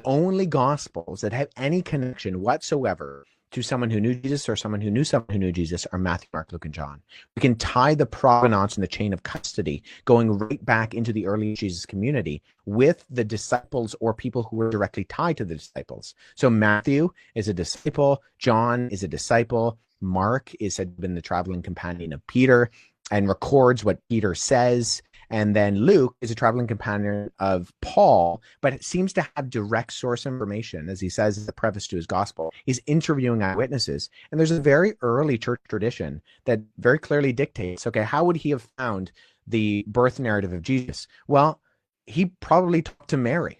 only gospels that have any connection whatsoever to someone who knew Jesus or someone who knew someone who knew Jesus are Matthew, Mark, Luke, and John. We can tie the provenance and the chain of custody going right back into the early Jesus community with the disciples or people who were directly tied to the disciples. So Matthew is a disciple, John is a disciple, Mark is said to have been the traveling companion of Peter and records what Peter says. And then Luke is a traveling companion of Paul, but it seems to have direct source information, as he says in the preface to his gospel. He's interviewing eyewitnesses. And there's a very early church tradition that very clearly dictates, okay, how would he have found the birth narrative of Jesus? Well, he probably talked to Mary.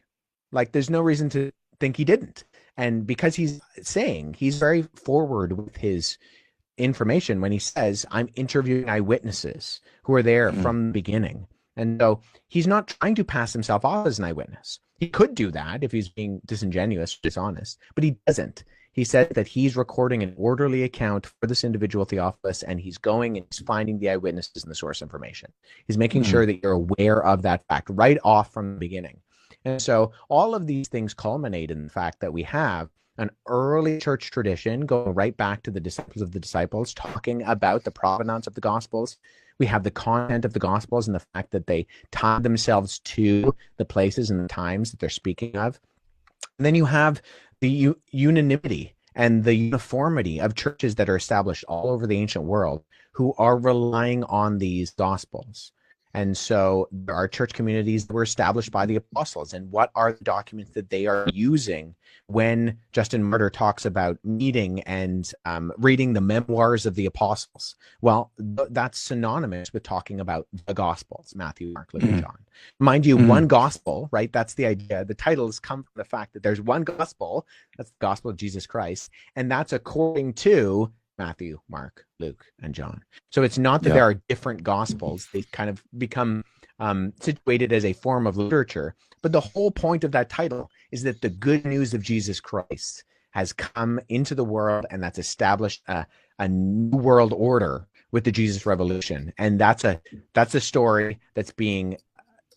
Like, there's no reason to think he didn't. And because he's very forward with his information when he says, I'm interviewing eyewitnesses who are there from the beginning. And so he's not trying to pass himself off as an eyewitness. He could do that if he's being disingenuous, dishonest, but he doesn't. He said that he's recording an orderly account for this individual Theophilus, and he's going and he's finding the eyewitnesses and the source information. He's making sure that you're aware of that fact right off from the beginning. And so all of these things culminate in the fact that we have an early church tradition going right back to the disciples of the disciples, talking about the provenance of the Gospels. We have the content of the Gospels and the fact that they tie themselves to the places and the times that they're speaking of. And then you have the unanimity and the uniformity of churches that are established all over the ancient world who are relying on these Gospels. And so there are church communities that were established by the apostles. And what are the documents that they are using when Justin Martyr talks about meeting and reading the memoirs of the apostles? Well, that's synonymous with talking about the Gospels, Matthew, Mark, Luke, and John. Mind you, one gospel, right? That's the idea. The titles come from the fact that there's one gospel. That's the gospel of Jesus Christ. And that's according to Matthew, Mark, Luke, and John. So it's not that there are different gospels. They kind of become situated as a form of literature. But the whole point of that title is that the good news of Jesus Christ has come into the world, and that's established a new world order with the Jesus Revolution. And that's a story that's being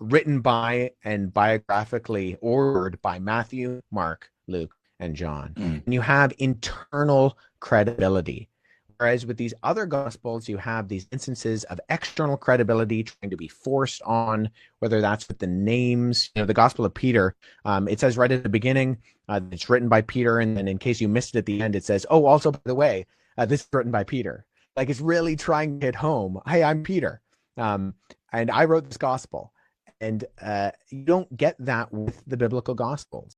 written by and biographically ordered by Matthew, Mark, Luke, and John. And you have internal credibility. Whereas with these other gospels, you have these instances of external credibility trying to be forced on, whether that's with the names. The Gospel of Peter, it says right at the beginning, it's written by Peter. And then in case you missed it at the end, it says, oh, also, by the way, this is written by Peter. Like, it's really trying to hit home. Hey, I'm Peter. And I wrote this gospel. And you don't get that with the biblical gospels.